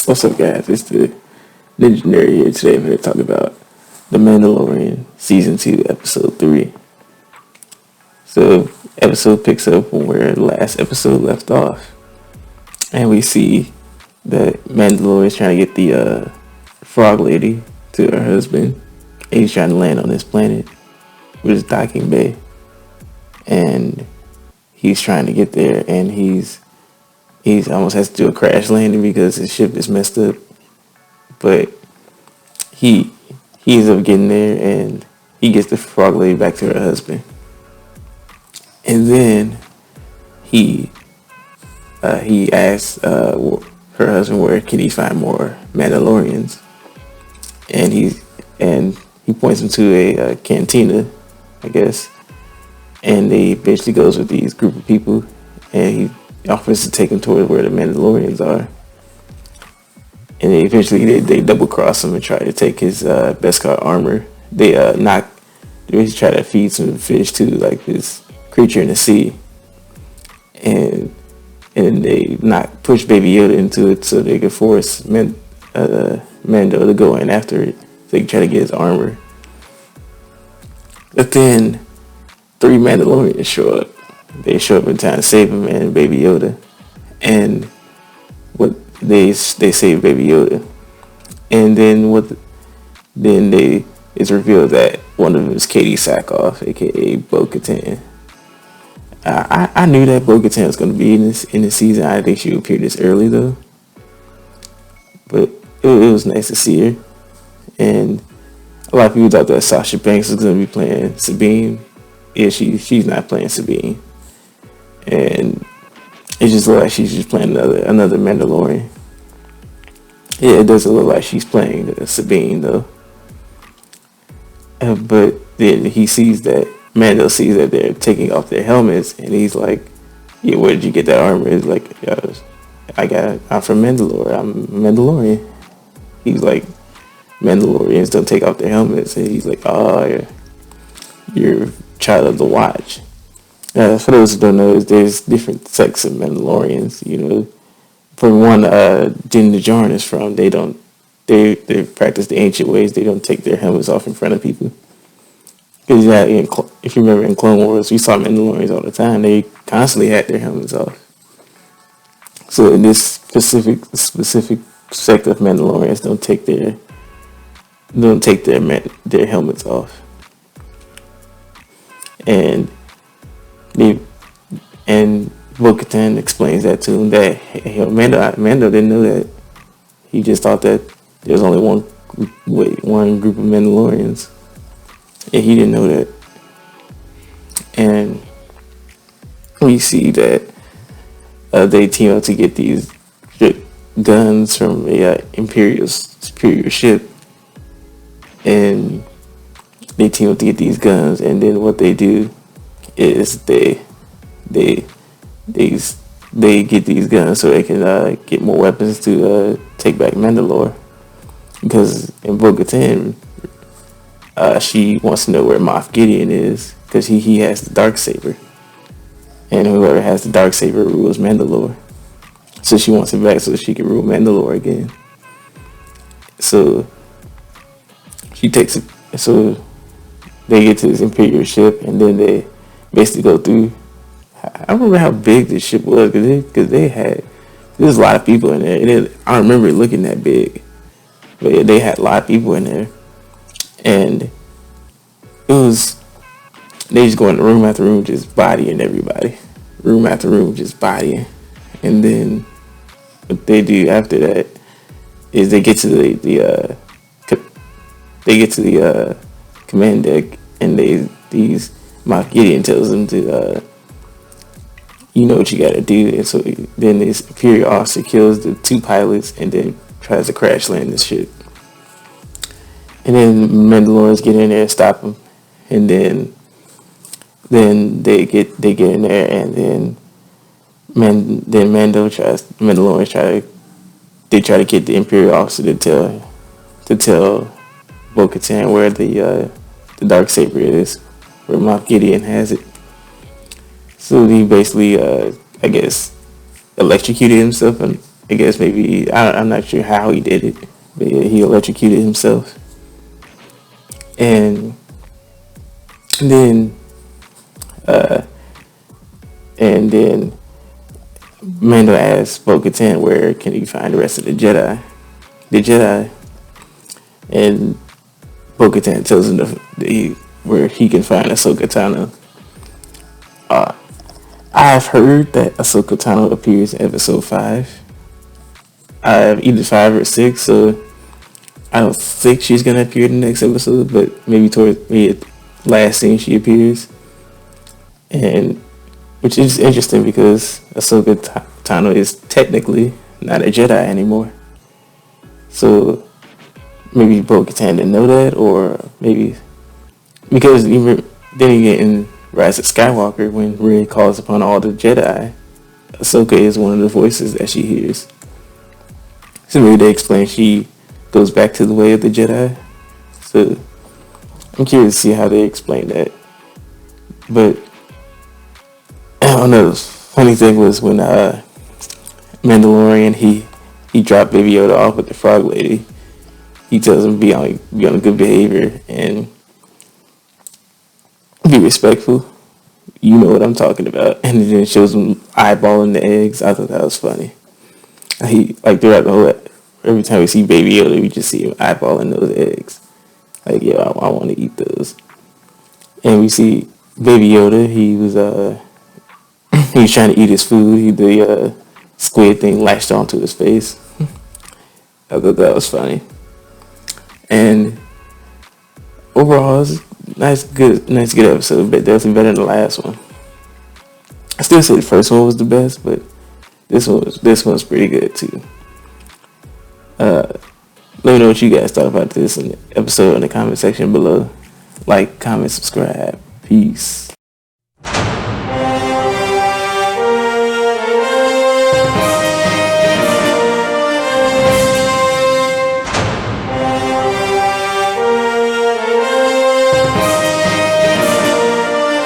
What's up, guys? It's the Ninja Nerd here. Today we're going to talk about The Mandalorian Season 2, Episode 3. So, episode picks up where the last episode left off. And we see that Mandalorian is trying to get the frog lady to her husband. And he's trying to land on this planet, which is Docking Bay. And he's trying to get there, and he's almost has to do a crash landing because his ship is messed up. But he ends up getting there, and he gets the frog lady back to her husband. And then he asks her husband where can he find more Mandalorians, and he points him to a cantina, I guess. And they eventually goes with these group of people, and he offers to take him towards where the Mandalorians are. And they eventually they double cross him and try to take his Beskar armor. They try to feed some fish to like this creature in the sea, and they push Baby Yoda into it so they could force Mando to go in after it. So they can try to get his armor. But then 3 Mandalorians show up. They show up in time to save him and Baby Yoda, and they save Baby Yoda, and then it's revealed that one of them is Katie Sackhoff, aka Bo-Katan. I knew that Bo-Katan was going to be in this season. I didn't think she would appear this early though, but it was nice to see her. And a lot of people thought that Sasha Banks was going to be playing Sabine. Yeah, she's not playing Sabine. And it just looks like she's just playing another Mandalorian. Yeah, it doesn't look like she's playing Sabine though. But then Mando sees that they're taking off their helmets, and he's like, "Yeah, where did you get that armor?" It's like, I'm from Mandalore. I'm a Mandalorian." He's like, "Mandalorians don't take off their helmets," and he's like, "Oh, yeah, you're child of the Watch." For those who don't know, there's different sects of Mandalorians. You know, from one Din Djarin is from, they practice the ancient ways. They don't take their helmets off in front of people. Because if you remember in Clone Wars, we saw Mandalorians all the time. They constantly had their helmets off. So in this specific sect of Mandalorians, don't take their helmets off. And Bo-Katan explains that to him, that Mando didn't know that. He just thought that there's only one group of Mandalorians, and he didn't know that. And we see that they team up to get these guns from a Imperial superior ship, and they team up to get these guns. And then what they do is they get these guns so they can get more weapons to take back Mandalore. Because in Bo-Katan, she wants to know where Moff Gideon is, because he has the Darksaber, and whoever has the Darksaber rules Mandalore. So she wants it back so she can rule Mandalore again. So she takes it. So they get to this Imperial ship, and then they basically go through. I remember how big this ship was, because there was a lot of people in there. And I don't remember it looking that big, but they had a lot of people in there, and they just go in room after room, just bodying everybody, room after room, just bodying. And then what they do after that is they get to the command deck, and Moff Gideon tells them to you know what you gotta do. And so then this Imperial officer kills the 2 pilots and then tries to crash land this ship. And then Mandalorians get in there and stop him. And then they get in there, and then Mandalorians try to get the Imperial officer to tell Bo-Katan where the Darksaber is, where Moff Gideon has it. So he basically, I guess, electrocuted himself I guess maybe I'm not sure how he did it, but yeah, he electrocuted himself, and then and then Mando asked Bo-Katan where can he find the rest of the Jedi, and Bo-Katan tells him where he can find Ahsoka Tano. I've heard that Ahsoka Tano appears in episode 5. Either 5 or 6, so I don't think she's gonna appear in the next episode, but maybe toward the last scene she appears, and which is interesting because Ahsoka Tano is technically not a Jedi anymore. So maybe Bo-Katan didn't know that, or maybe because even then again in Rise of Skywalker, when Rey calls upon all the Jedi, Ahsoka is one of the voices that she hears. So maybe they explain she goes back to the way of the Jedi. So I'm curious to see how they explain that. But I don't know. The funny thing was when Mandalorian he dropped Baby Yoda off with the frog lady. He tells him be on good behavior and be respectful. You know what I'm talking about. And then it shows him eyeballing the eggs. I thought that was funny. He like throughout the whole, every time we see Baby Yoda, we just see him eyeballing those eggs. Like, yeah, I want to eat those. And we see Baby Yoda. He was he was trying to eat his food. The squid thing latched onto his face. I thought that was funny. And overall, it's nice good episode, but definitely better than the last one. I still say the first one was the best, but this one's pretty good too. Let me know what you guys thought about this in the episode in the comment section below. Like, comment, subscribe. Peace.